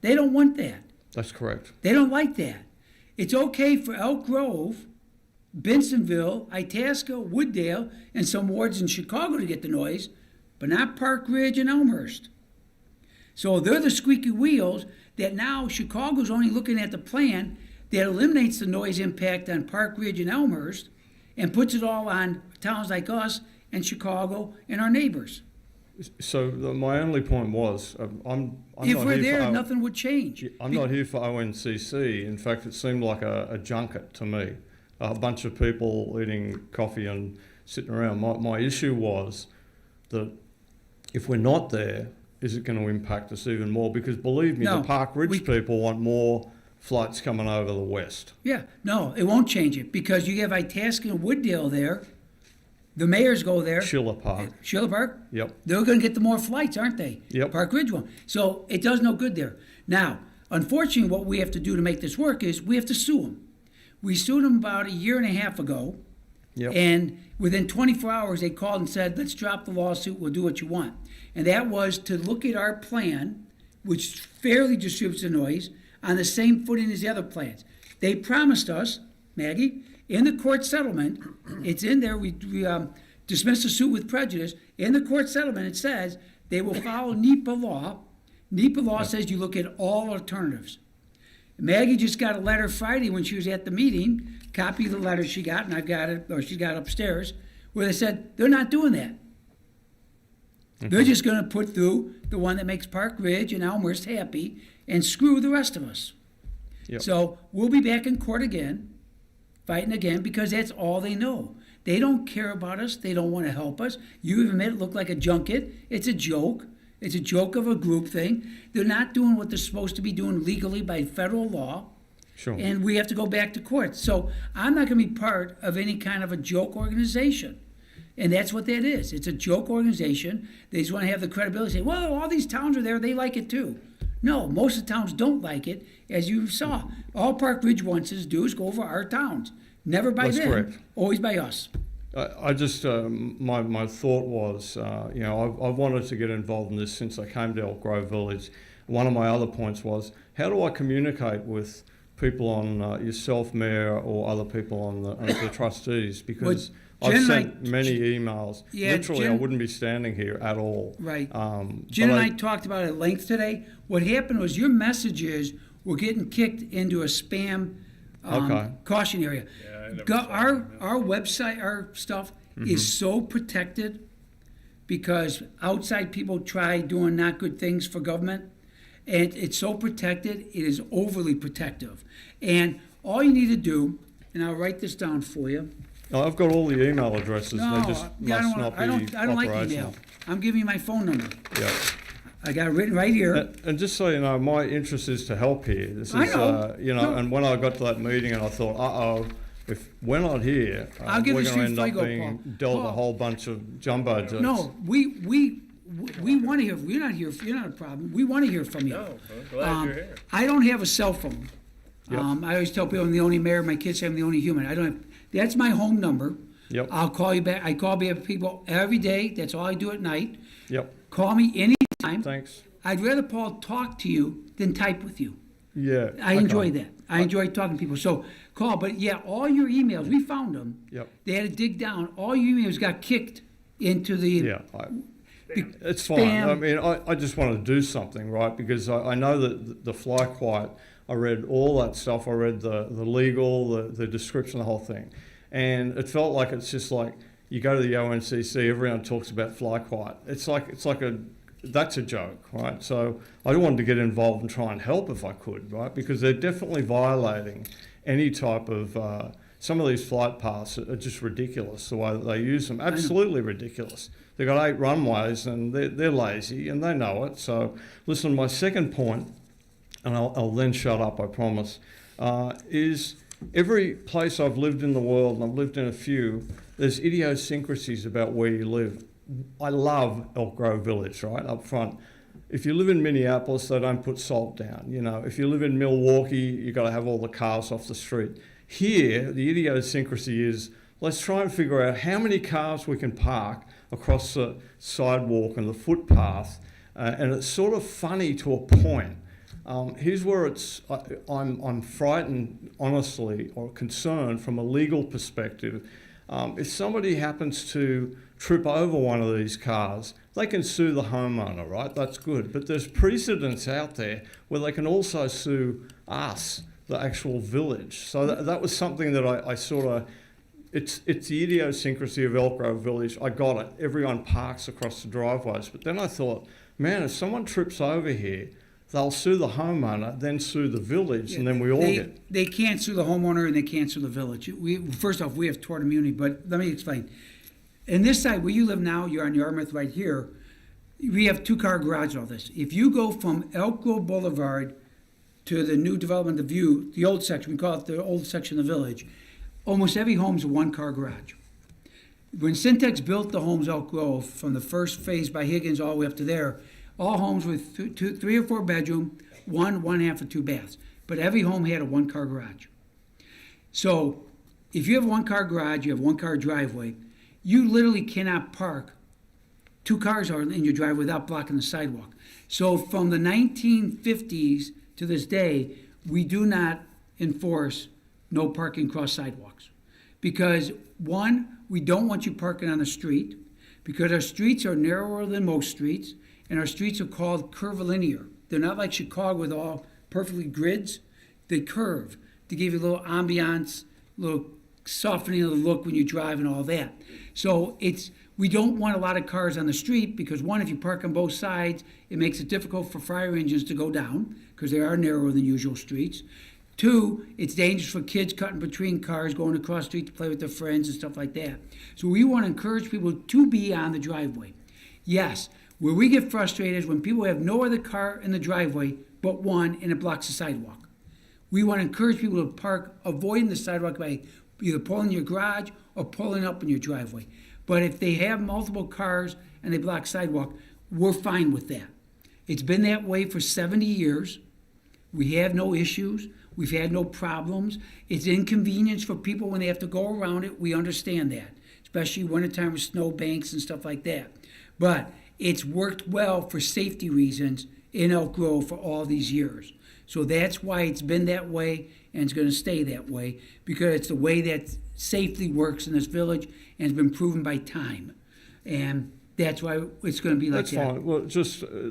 They don't want that. That's correct. They don't like that. It's okay for Elk Grove, Bensenville, Itasca, Wooddale, and some wards in Chicago to get the noise, but not Park Ridge and Elmhurst. So they're the squeaky wheels that now Chicago's only looking at the plan that eliminates the noise impact on Park Ridge and Elmhurst and puts it all on towns like us and Chicago and our neighbors. So my only point was, I'm If not we're here there, for, nothing would change. I'm not here for ONCC. In fact, it seemed like a junket to me. A bunch of people eating coffee and sitting around. My issue was that if we're not there, is it going to impact us even more? Because believe me, No, the Park Ridge people want more flights coming over the west. Yeah, no, it won't change it because you have Itasca and Wooddale there. The mayors go there. Schiller Park. Schiller Park? Yep. They're going to get the more flights, aren't they? Yep. Park Ridge won't. So it does no good there. Now, unfortunately, what we have to do to make this work is we have to sue them. We sued them about a year and a half ago. Yep. And within 24 hours, they called and said, let's drop the lawsuit, we'll do what you want. And that was to look at our plan, which fairly distributes the noise, on the same footing as the other plans. They promised us, Maggie, in the court settlement, it's in there, we dismissed the suit with prejudice. In the court settlement, it says they will follow NEPA law. NEPA law says you look at all alternatives. Maggie just got a letter Friday when she was at the meeting, copy of the letter she got, and I've got it, or she's got it upstairs, where they said they're not doing that. They're just going to put through the one that makes Park Ridge and Elmhurst happy and screw the rest of us. Yep. So we'll be back in court again, fighting again, because that's all they know. They don't care about us. They don't want to help us. You even made it look like a junket. It's a joke. It's a joke of a group thing. They're not doing what they're supposed to be doing legally by federal law. Sure. And we have to go back to court. So I'm not going to be part of any kind of a joke organization. And that's what that is. It's a joke organization. They just want to have the credibility to say, well, all these towns are there. They like it too. No, most of the towns don't like it, as you saw. All Park Ridge wants us to do is go over our towns. Never by That's them, correct. always by us. I just, my thought was, I've wanted to get involved in this since I came to Elk Grove Village. One of my other points was, how do I communicate with people on yourself, Mayor, or other people on the trustees? Because Jen I've and sent I- many emails. Yeah, Literally, I Jen- wouldn't be standing here at all. Right. but Jen and I talked about it at length today. What happened was your messages were getting kicked into a spam Okay. caution area. Yeah, I never Go- saw our that. our website, our stuff Mm-hmm. is so protected because outside people try doing not good things for government, and it's so protected. It is overly protective, and all you need to do, and I'll write this down for you. No, I've got all the email addresses. No, they just yeah, must not be I don't like operational. email. I'm giving you my phone number. Yeah. I got it written right here. And just so you know, my interest is to help here. This is, I know. No. and when I got to that meeting and I thought, if we're not here, I'll give we're you going to Steve end up Flego, being Paul. dealt Paul. a whole bunch of jumbo jets. No, we want to hear. You're not here. You're not a problem. We want to hear from you. No, I'm glad you're here. I don't have a cell phone. Yep. I always tell people I'm the only mayor. My kids say I'm the only human. I don't have. That's my home number. Yep. I'll call you back. I call people every day. That's all I do at night. Yep. Call me anytime. Thanks. I'd rather Paul talk to you than type with you. Yeah. I okay. enjoy that. I enjoy talking to people. So call. But yeah, all your emails, we found them. Yep. They had to dig down. All your emails got kicked into the. Yeah. It's fine. Spam. I mean, I just want to do something, right? Because I know that the Fly Quiet, I read all that stuff. I read the legal, the description, the whole thing. And it felt like it's just like you go to the ONCC, everyone talks about Fly Quiet. It's like that's a joke, right? So I wanted to get involved and try and help if I could, right? Because they're definitely violating any type of, some of these flight paths are just ridiculous, the way that they use them. Absolutely ridiculous. They've got 8 runways and they're lazy and they know it. So listen, my second point, and I'll then shut up, I promise, is every place I've lived in the world, and I've lived in a few, there's idiosyncrasies about where you live. I love Elk Grove Village, right, up front. If you live in Minneapolis, they don't put salt down. You know, if you live in Milwaukee, you've got to have all the cars off the street. Here, the idiosyncrasy is, let's try and figure out how many cars we can park across the sidewalk and the footpath. And it's sort of funny to a point. Here's where I'm frightened, honestly, or concerned from a legal perspective. If somebody happens to trip over one of these cars, they can sue the homeowner, right? That's good. But there's precedents out there where they can also sue us, the actual village. So that was something that I sort of, it's the idiosyncrasy of Elk Grove Village. I got it. Everyone parks across the driveways. But then I thought, man, if someone trips over here, they'll sue the homeowner, then sue the village, and then we all get... They can't sue the homeowner and they can't sue the village. First off, we have tort immunity, but let me explain. In this side, where you live now, you're on Yarmouth right here, we have 2-car garage and all this. If you go from Elk Grove Boulevard to the new development, the View, the old section, we call it the old section of the village, almost every home's a 1-car garage. When Syntex built the homes Elk Grove, from the first phase by Higgins all the way up to there, all homes with 3 or 4 bedroom, 1.5 or 2 baths. But every home had a 1-car garage. So if you have a one-car garage, you have one-car driveway, you literally cannot park two cars are in your driveway without blocking the sidewalk. So from the 1950s to this day, we do not enforce no parking cross sidewalks. Because one, we don't want you parking on the street, because our streets are narrower than most streets, and our streets are called curvilinear. They're not like Chicago with all perfectly grids. They curve to give you a little ambiance, a little softening of the look when you drive and all that. So we don't want a lot of cars on the street because one, if you park on both sides, it makes it difficult for fire engines to go down because they are narrower than usual streets. Two, it's dangerous for kids cutting between cars, going across the street to play with their friends and stuff like that. So we want to encourage people to be on the driveway. Yes, where we get frustrated is when people have no other car in the driveway but one and it blocks the sidewalk. We want to encourage people to park avoiding the sidewalk by either pulling your garage or pulling up in your driveway. But if they have multiple cars and they block sidewalk, we're fine with that. It's been that way for 70 years. We have no issues. We've had no problems. It's inconvenience for people when they have to go around it. We understand that, especially wintertime with snow banks and stuff like that. But it's worked well for safety reasons in Elk Grove for all these years. So that's why it's been that way, and it's going to stay that way, because it's the way that safety works in this village, and it's been proven by time. And that's why it's going to be like That's that. fine. Well,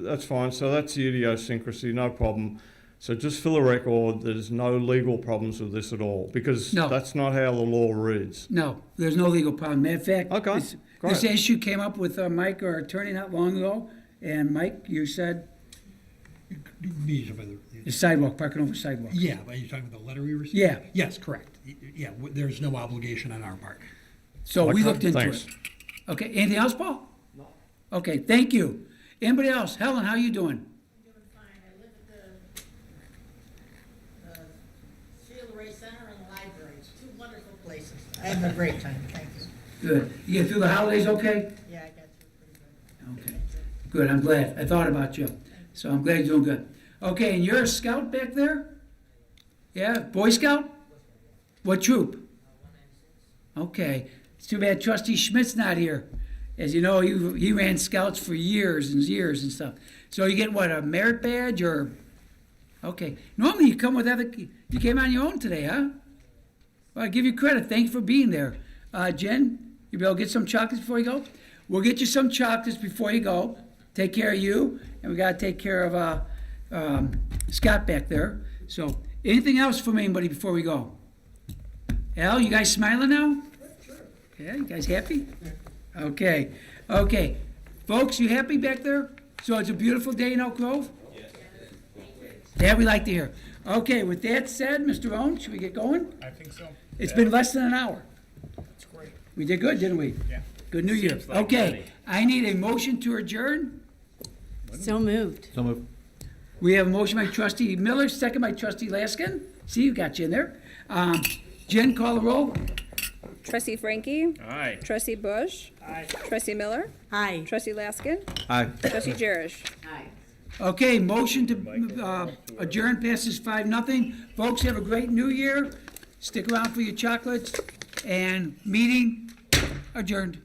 that's fine. So that's the idiosyncrasy, no problem. So just for the record, there's no legal problems with this at all, because No. that's not how the law reads. No, there's no legal problem. Matter of fact, Okay, this great. issue came up with Mike, our attorney, not long ago. And Mike, you said the sidewalk, parking over sidewalk. Yeah, but you're talking about the letter we received? Yeah. Yes, correct. Yeah, there's no obligation on our part. So we Okay, looked into thanks. it. Okay, anything else, Paul? No. Okay, thank you. Anybody else? Helen, how you doing? Doing fine. I live at the Field Ray Center and the library. It's two wonderful places. I have a great time. Thank you. Good. You get through the holidays okay? Yeah, I got through pretty good. Okay. Good, I'm glad. I thought about you. So I'm glad you're doing good. Okay, and you're a scout back there? Yeah, Boy Scout? What troop? Okay. It's too bad Trustee Schmidt's not here. As you know, he ran scouts for years and years and stuff. So you get what, a merit badge or? Okay. Normally you come with you came on your own today, huh? Well, I give you credit. Thank you for being there. Jen, you be able to get some chocolates before you go? We'll get you some chocolates before you go. Take care of you. And we got to take care of Scott back there. So anything else from anybody before we go? Al, you guys smiling now? Yeah, you guys happy? Okay. Okay. Folks, you happy back there? So it's a beautiful day in Elk Grove? Yes. That we like to hear. Okay, with that said, Mr. Owen, should we get going? I think so. It's been less than an hour. That's great. We did good, didn't we? Yeah. Good New Year. Seems like Okay, money. I need a motion to adjourn. So moved. So move. We have a motion by trustee Miller, second by trustee Laskin. See, you got you in there. Jen, call the roll. Trustee Frankie? Aye. Trustee Bush? Aye. Trustee Miller? Aye. Trustee Laskin? Aye. Trustee Jerish? Hi. Okay, motion to adjourn passes 5-0. Folks, have a great New Year. Stick around for your chocolates, and meeting adjourned.